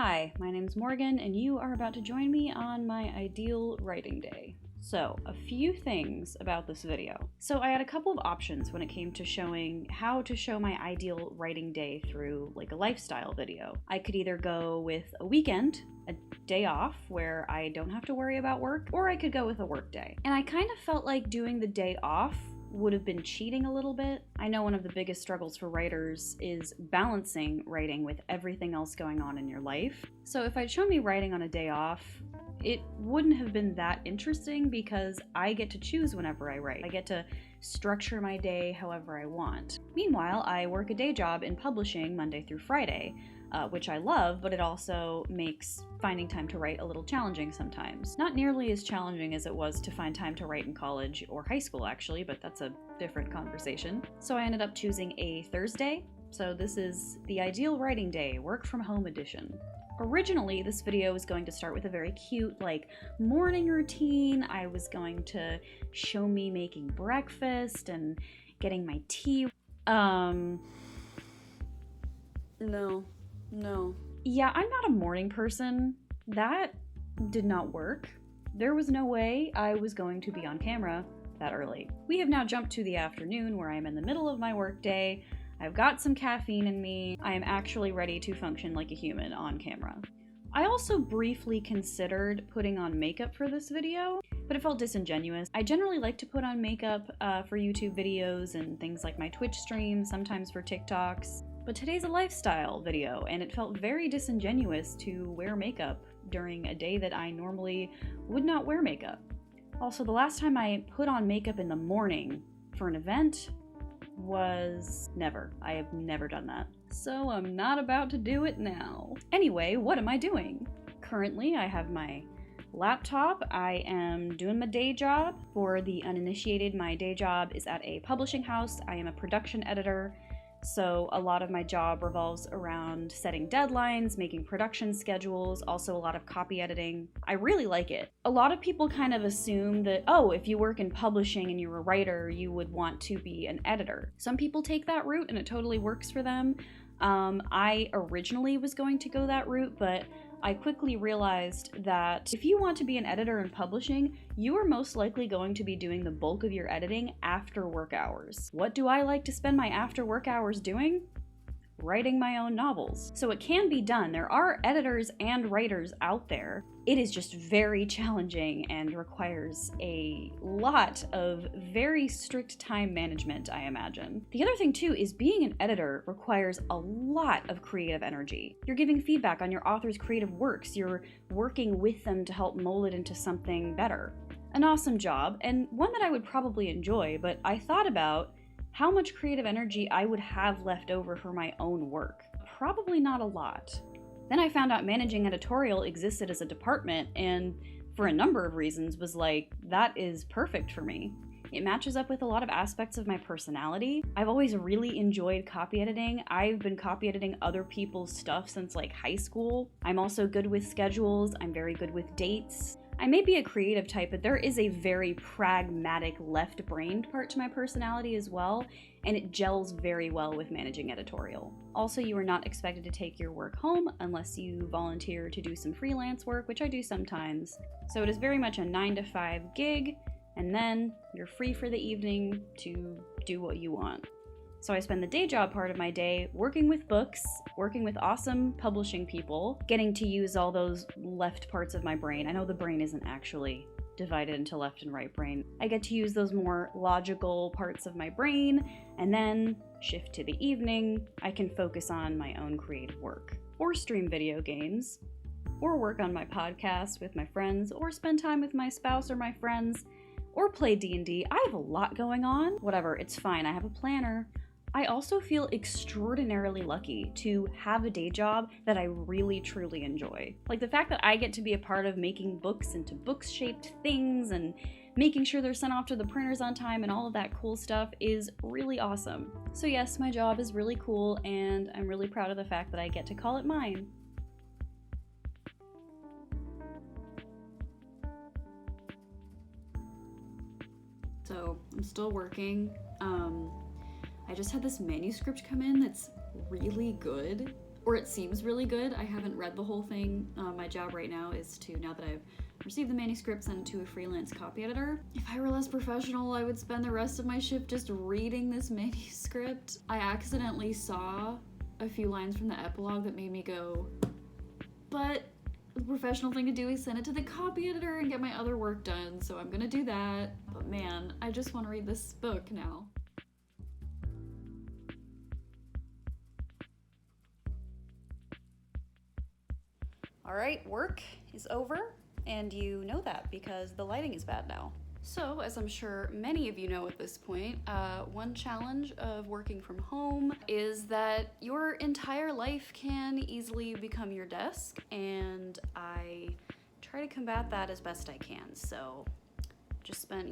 Hi, my name's Morgan, and you are about to join me on my ideal writing day. So, a few things about this video. So, I had a couple of options when it came to showing how to show my ideal writing day through like a lifestyle video. I could either go with a weekend, a day off where I don't have to worry about work, or I could go with a work day. And I kind of felt like doing the day off would have been cheating a little bit. I know one of the biggest struggles for writers is balancing writing with everything else going on in your life. So if I'd shown me writing on a day off, it wouldn't have been that interesting because I get to choose whenever I write. I get to structure my day however I want. Meanwhile, I work a day job in publishing Monday through Friday, which I love, but it also makes finding time to write a little challenging sometimes. Not nearly as challenging as it was to find time to write in college or high school, actually, but that's a different conversation. So I ended up choosing a Thursday. So this is the ideal writing day, work from home edition. Originally, this video was going to start with a very cute, morning routine. I was going to show me making breakfast and getting my tea. No. Yeah, I'm not a morning person. That did not work. There was no way I was going to be on camera that early. We have now jumped to the afternoon where I am in the middle of my workday. I've got some caffeine in me. I am actually ready to function like a human on camera. I also briefly considered putting on makeup for this video, but it felt disingenuous. I generally like to put on makeup for YouTube videos and things like my Twitch stream, sometimes for TikToks. But today's a lifestyle video, and it felt very disingenuous to wear makeup during a day that I normally would not wear makeup. Also, the last time I put on makeup in the morning for an event was never. I have never done that. So I'm not about to do it now. Anyway, what am I doing? Currently, I have my laptop. I am doing my day job. For the uninitiated, my day job is at a publishing house. I am a production editor. So a lot of my job revolves around setting deadlines, making production schedules, also a lot of copy editing. I really like it. A lot of people kind of assume that, oh, if you work in publishing and you're a writer, you would want to be an editor. Some people take that route and it totally works for them. I originally was going to go that route, but I quickly realized that if you want to be an editor in publishing, you are most likely going to be doing the bulk of your editing after work hours. What do I like to spend my after work hours doing? Writing my own novels. So it can be done. There are editors and writers out there. It is just very challenging and requires a lot of very strict time management, I imagine. The other thing too is being an editor requires a lot of creative energy. You're giving feedback on your author's creative works. You're working with them to help mold it into something better. An awesome job, and one that I would probably enjoy, but I thought about how much creative energy I would have left over for my own work. Probably not a lot. Then I found out managing editorial existed as a department, and for a number of reasons was like, that is perfect for me. It matches up with a lot of aspects of my personality. I've always really enjoyed copy editing. I've been copy editing other people's stuff since high school. I'm also good with schedules. I'm very good with dates. I may be a creative type, but there is a very pragmatic left-brained part to my personality as well, and it gels very well with managing editorial. Also, you are not expected to take your work home unless you volunteer to do some freelance work, which I do sometimes. So it is very much a 9-to-5 gig, and then you're free for the evening to do what you want. So I spend the day job part of my day working with books, working with awesome publishing people, getting to use all those left parts of my brain. I know the brain isn't actually divided into left and right brain. I get to use those more logical parts of my brain, and then shift to the evening. I can focus on my own creative work, or stream video games, or work on my podcast with my friends, or spend time with my spouse or my friends, or play D&D. I have a lot going on. Whatever, it's fine. I have a planner. I also feel extraordinarily lucky to have a day job that I really truly enjoy. The fact that I get to be a part of making books into book-shaped things and making sure they're sent off to the printers on time and all of that cool stuff is really awesome. So yes, my job is really cool, and I'm really proud of the fact that I get to call it mine. So I'm still working. I just had this manuscript come in that's really good. or it seems really good. I haven't read the whole thing. My job right now is to, now that I've received the manuscript, send it to a freelance copy editor. If I were less professional, I would spend the rest of my shift just reading this manuscript. I accidentally saw a few lines from the epilogue that made me go, but the professional thing to do is send it to the copy editor and get my other work done, so I'm gonna do that. But man, I just want to read this book now. All right, work is over, and you know that because the lighting is bad now. So, as I'm sure many of you know at this point, one challenge of working from home is that your entire life can easily become your desk, and I try to combat that as best I can. So, just spent,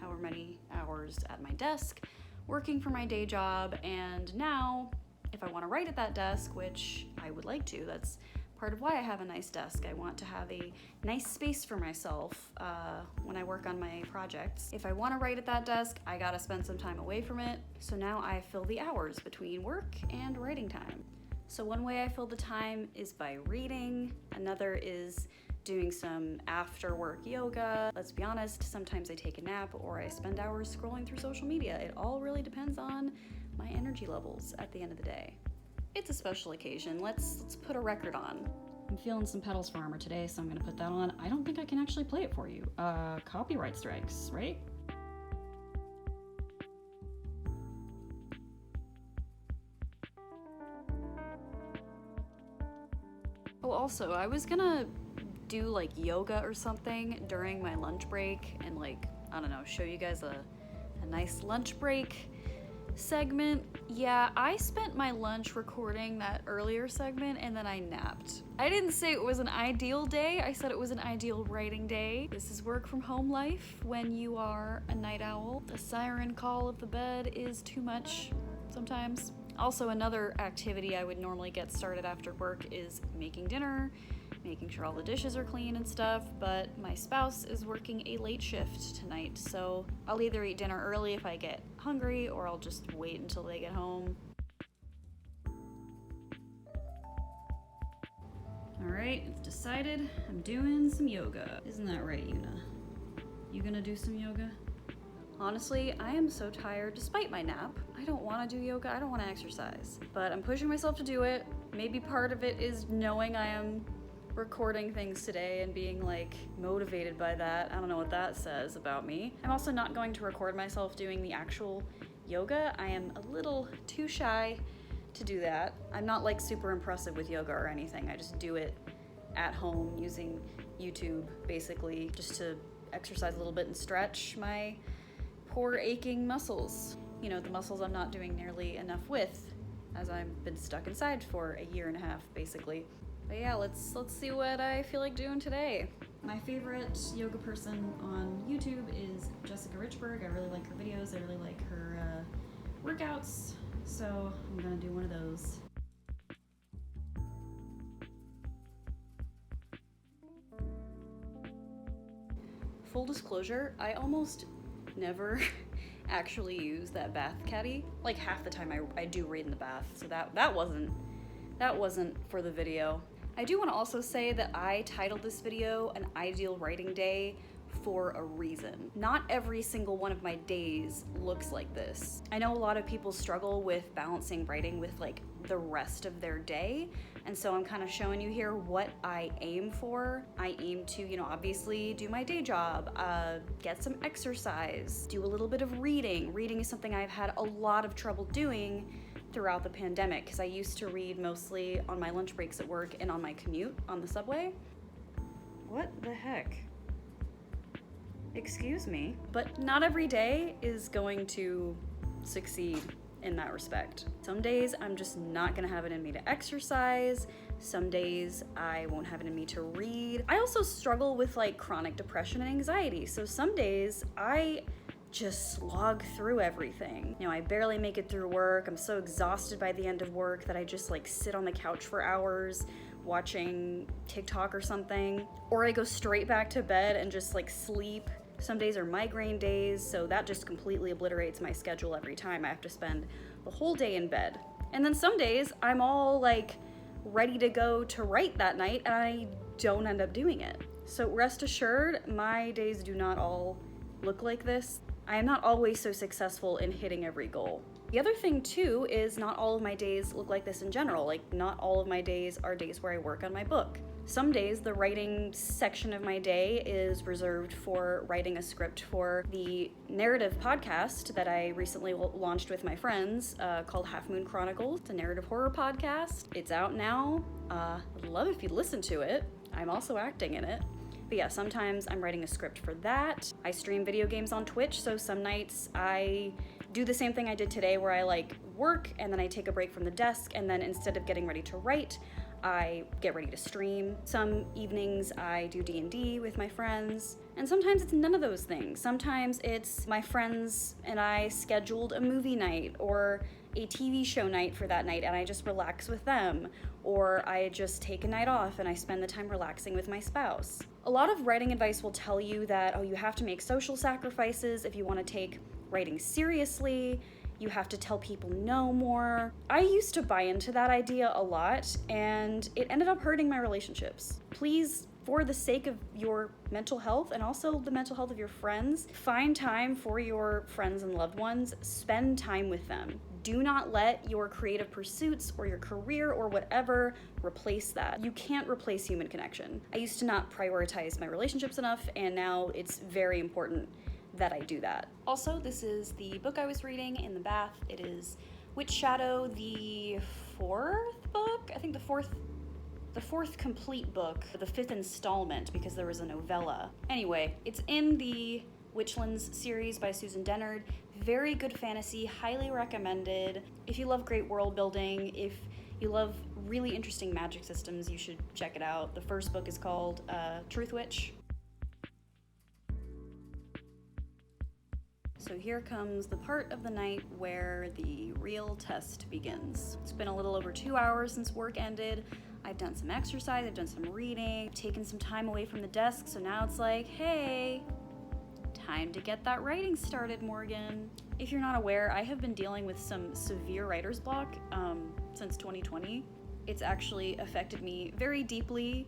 however many hours at my desk working for my day job, and now, if I want to write at that desk, which I would like to, that's part of why I have a nice desk. I want to have a nice space for myself when I work on my projects. If I want to write at that desk, I gotta spend some time away from it. So now I fill the hours between work and writing time. So one way I fill the time is by reading. Another is doing some after work yoga. Let's be honest, sometimes I take a nap or I spend hours scrolling through social media. It all really depends on my energy levels at the end of the day. It's a special occasion. Let's put a record on. I'm feeling some Petals for Armor today, so I'm gonna put that on. I don't think I can actually play it for you. Copyright strikes, right? Oh, also, I was gonna do like yoga or something during my lunch break and I don't know, show you guys a nice lunch break segment. Yeah, I spent my lunch recording that earlier segment and then I napped. I didn't say it was an ideal day, I said it was an ideal writing day. This is work from home life when you are a night owl. The siren call of the bed is too much sometimes. Also, another activity I would normally get started after work is making dinner, making sure all the dishes are clean and stuff, but my spouse is working a late shift tonight, so I'll either eat dinner early if I get hungry, or I'll just wait until they get home. Alright, it's decided. I'm doing some yoga. Isn't that right, Yuna? You gonna do some yoga? Honestly, I am so tired despite my nap. I don't want to do yoga, I don't want to exercise, but I'm pushing myself to do it. Maybe part of it is knowing I am recording things today and being motivated by that. I don't know what that says about me. I'm also not going to record myself doing the actual yoga. I am a little too shy to do that. I'm not super impressive with yoga or anything. I just do it at home using YouTube basically just to exercise a little bit and stretch my poor aching muscles. The muscles I'm not doing nearly enough with as I've been stuck inside for a year and a half basically. But yeah, let's see what I feel like doing today. My favorite yoga person on YouTube is Jessica Richberg. I really like her videos. I really like her workouts. So I'm gonna do one of those. Full disclosure, I almost never actually use that bath caddy. Half the time I do read in the bath, so that wasn't for the video. I do want to also say that I titled this video An Ideal Writing Day for a reason. Not every single one of my days looks like this. I know a lot of people struggle with balancing writing with the rest of their day, and so I'm kind of showing you here what I aim for. I aim to, obviously do my day job, get some exercise, do a little bit of reading. Reading is something I've had a lot of trouble doing throughout the pandemic because I used to read mostly on my lunch breaks at work and on my commute on the subway. What the heck? Excuse me. But not every day is going to succeed in that respect. Some days I'm just not gonna have it in me to exercise. Some days I won't have it in me to read. I also struggle with chronic depression and anxiety. So some days I just slog through everything. I barely make it through work. I'm so exhausted by the end of work that I just sit on the couch for hours watching TikTok or something. Or I go straight back to bed and just sleep. Some days are migraine days, so that just completely obliterates my schedule every time. I have to spend the whole day in bed. And then some days I'm all like ready to go to write that night and I don't end up doing it. So rest assured, my days do not all look like this. I am not always so successful in hitting every goal. The other thing too is not all of my days look like this in general. Like, not all of my days are days where I work on my book. Some days the writing section of my day is reserved for writing a script for the narrative podcast that I recently launched with my friends called Half Moon Chronicles. It's a narrative horror podcast. It's out now. I'd love if you'd listen to it. I'm also acting in it. But yeah, sometimes I'm writing a script for that. I stream video games on Twitch, so some nights I do the same thing I did today where I like work and then I take a break from the desk, and then instead of getting ready to write, I get ready to stream. Some evenings I do D&D with my friends, and sometimes it's none of those things. Sometimes it's my friends and I scheduled a movie night or a TV show night for that night and I just relax with them, or I just take a night off and I spend the time relaxing with my spouse. A lot of writing advice will tell you that, oh, you have to make social sacrifices if you want to take writing seriously. You have to tell people no more. I used to buy into that idea a lot, and it ended up hurting my relationships. Please, for the sake of your mental health and also the mental health of your friends, find time for your friends and loved ones. Spend time with them. Do not let your creative pursuits or your career or whatever replace that. You can't replace human connection. I used to not prioritize my relationships enough, and now it's very important that I do that. Also, this is the book I was reading in the bath. It is Witch Shadow, the fourth book? I think the fourth complete book, the fifth installment, because there was a novella. Anyway, it's in the Witchlands series by Susan Dennard. Very good fantasy, highly recommended. If you love great world building, if you love really interesting magic systems, you should check it out. The first book is called Truth Witch. So here comes the part of the night where the real test begins. It's been a little over 2 hours since work ended. I've done some exercise, I've done some reading, taken some time away from the desk, so now it's like, hey, time to get that writing started, Morgan. If you're not aware, I have been dealing with some severe writer's block since 2020. It's actually affected me very deeply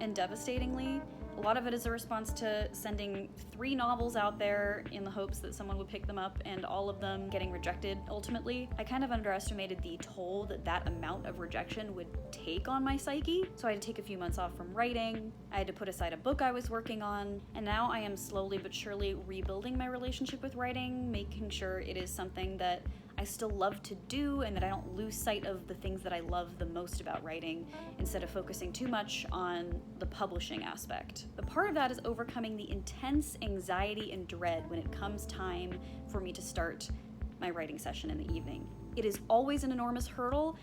and devastatingly. A lot of it is a response to sending 3 novels out there in the hopes that someone would pick them up, and all of them getting rejected ultimately. I kind of underestimated the toll that amount of rejection would take on my psyche, so I had to take a few months off from writing. I had to put aside a book I was working on, and now I am slowly but surely rebuilding my relationship with writing, making sure it is something that I still love to do and that I don't lose sight of the things that I love the most about writing, instead of focusing too much on the publishing aspect. The part of that is overcoming the intense anxiety and dread when it comes time for me to start my writing session in the evening. It is always an enormous hurdle.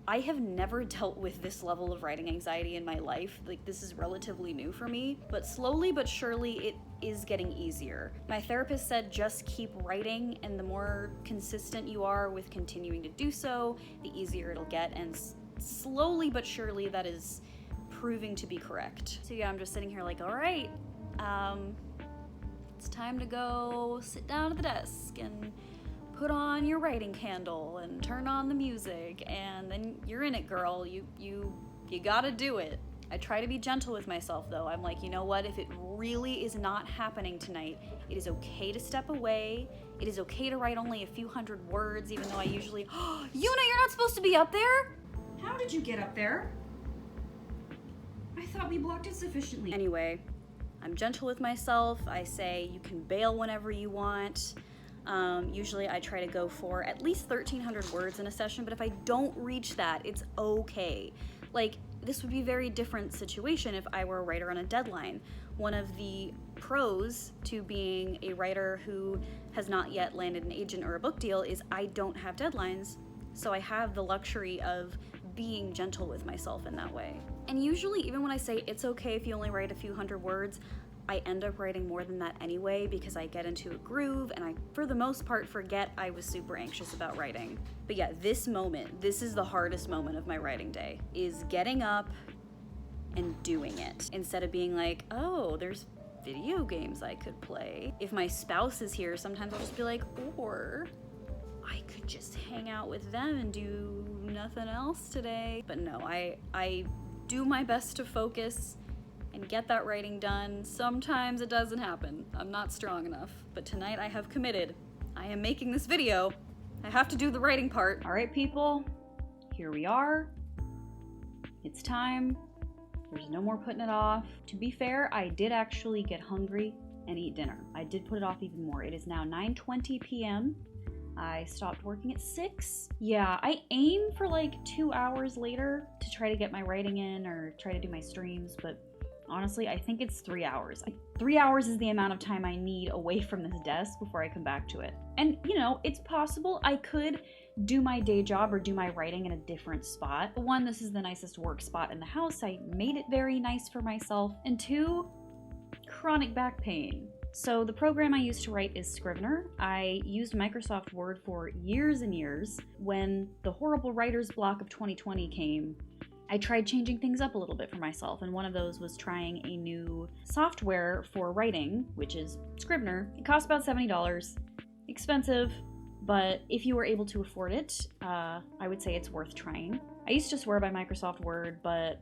I have never dealt with this level of writing anxiety in my life. Like, this is relatively new for me, but slowly but surely it is getting easier. My therapist said just keep writing, and the more consistent you are with continuing to do so, the easier it'll get, and slowly but surely that is proving to be correct. So yeah, I'm just sitting here like, all right, it's time to go sit down at the desk and put on your writing candle and turn on the music, and then you're in it, girl. You gotta do it. I try to be gentle with myself, though. I'm like, you know what? If it really is not happening tonight, it is okay to step away. It is okay to write only a few hundred words, even though I usually... Yuna, you're not supposed to be up there! How did you get up there? I thought we blocked it sufficiently. Anyway, I'm gentle with myself. I say you can bail whenever you want. Usually I try to go for at least 1,300 words in a session, but if I don't reach that, it's okay. Like, this would be a very different situation if I were a writer on a deadline. One of the pros to being a writer who has not yet landed an agent or a book deal is I don't have deadlines, so I have the luxury of being gentle with myself in that way. And usually, even when I say it's okay if you only write a few hundred words, I end up writing more than that anyway, because I get into a groove and I, for the most part, forget I was super anxious about writing. But yeah, this is the hardest moment of my writing day, is getting up and doing it, instead of being like, oh, there's video games I could play. If my spouse is here, sometimes I'll just be like, or I could just hang out with them and do nothing else today. But no, I do my best to focus and get that writing done. Sometimes it doesn't happen. I'm not strong enough. But tonight I have committed. I am making this video. I have to do the writing part. All right, people, here we are. It's time. There's no more putting it off. To be fair, I did actually get hungry and eat dinner. I did put it off even more. It is now 9:20 p.m. I stopped working at 6. Yeah, I aim for like 2 hours later to try to get my writing in or try to do my streams, but honestly, I think it's 3 hours. 3 hours is the amount of time I need away from this desk before I come back to it. And, you know, it's possible I could do my day job or do my writing in a different spot. One, this is the nicest work spot in the house. I made it very nice for myself. And 2, chronic back pain. So the program I use to write is Scrivener. I used Microsoft Word for years and years. When the horrible writer's block of 2020 came, I tried changing things up a little bit for myself, and one of those was trying a new software for writing, which is Scrivener. It costs about $70, expensive, but if you were able to afford it, I would say it's worth trying. I used to swear by Microsoft Word, but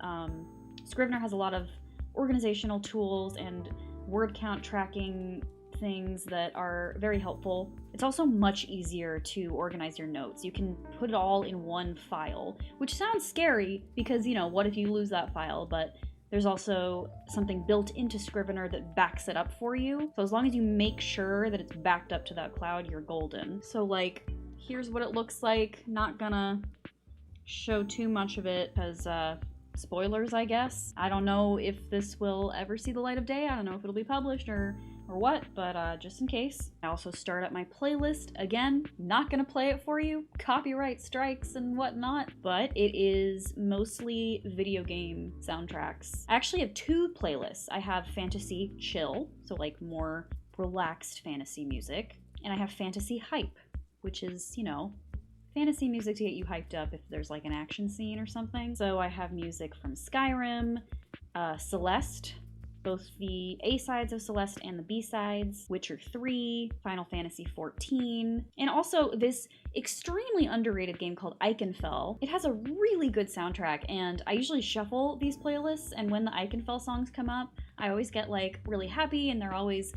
Scrivener has a lot of organizational tools and word count tracking things that are very helpful. It's also much easier to organize your notes. You can put it all in one file, which sounds scary because, you know, what if you lose that file? But there's also something built into Scrivener that backs it up for you. So as long as you make sure that it's backed up to that cloud, you're golden. So like, here's what it looks like. Not gonna show too much of it because spoilers, I guess. I don't know if this will ever see the light of day. I don't know if it'll be published or what, but just in case. I also start up my playlist. Again, not gonna play it for you. Copyright strikes and whatnot, but it is mostly video game soundtracks. I actually have 2 playlists. I have Fantasy Chill, so like more relaxed fantasy music, and I have Fantasy Hype, which is, you know, fantasy music to get you hyped up if there's like an action scene or something. So I have music from Skyrim, Celeste, both the A-sides of Celeste and the B-sides, Witcher 3, Final Fantasy 14, and also this extremely underrated game called Ikenfell. It has a really good soundtrack, and I usually shuffle these playlists, and when the Ikenfell songs come up, I always get like really happy, and they're always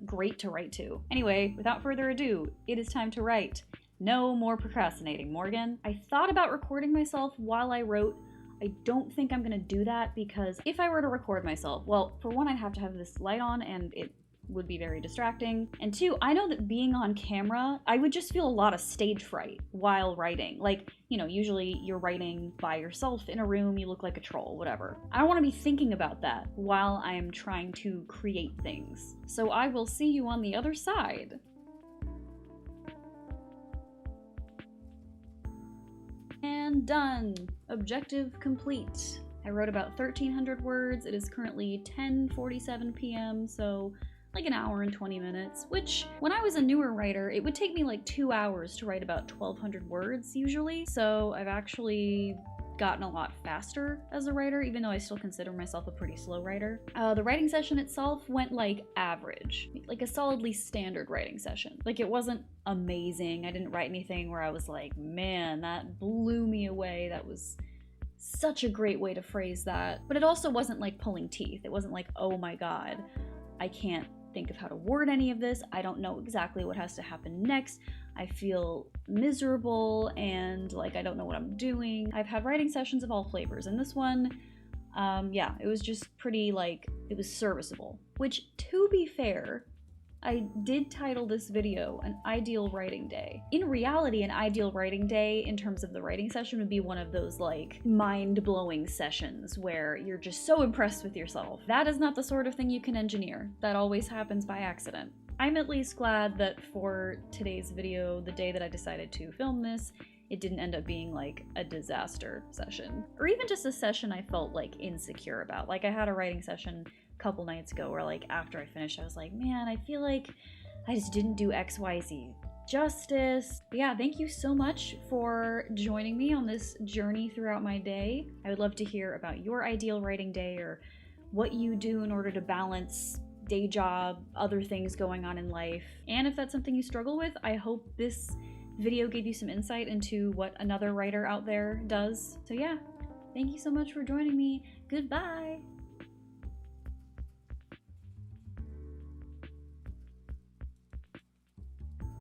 great to write to. Anyway, without further ado, it is time to write. No more procrastinating, Morgan. I thought about recording myself while I wrote. I don't think I'm gonna do that because if I were to record myself, well, for one, I'd have to have this light on and it would be very distracting. And 2, I know that being on camera, I would just feel a lot of stage fright while writing. Like, you know, usually you're writing by yourself in a room, you look like a troll, whatever. I don't wanna be thinking about that while I'm trying to create things. So I will see you on the other side. And done. Objective complete. I wrote about 1,300 words. It is currently 10:47 p.m., so like an hour and 20 minutes, which when I was a newer writer, it would take me like 2 hours to write about 1,200 words usually. So I've actually gotten a lot faster as a writer, even though I still consider myself a pretty slow writer. The writing session itself went like average, like a solidly standard writing session. Like it wasn't amazing. I didn't write anything where I was like, man, that blew me away. That was such a great way to phrase that. But it also wasn't like pulling teeth. It wasn't like, oh my God, I can't think of how to word any of this. I don't know exactly what has to happen next. I feel miserable and like I don't know what I'm doing. I've had writing sessions of all flavors, and this one, yeah, it was just pretty like, it was serviceable. Which, to be fair, I did title this video An Ideal Writing Day. In reality, an ideal writing day in terms of the writing session would be one of those like mind-blowing sessions where you're just so impressed with yourself. That is not the sort of thing you can engineer. That always happens by accident. I'm at least glad that for today's video, the day that I decided to film this, it didn't end up being like a disaster session. Or even just a session I felt like insecure about. Like I had a writing session a couple nights ago where like after I finished I was like, man, I feel like I just didn't do XYZ justice. But yeah, thank you so much for joining me on this journey throughout my day. I would love to hear about your ideal writing day or what you do in order to balance day job, other things going on in life. And if that's something you struggle with, I hope this video gave you some insight into what another writer out there does. So yeah, thank you so much for joining me. Goodbye!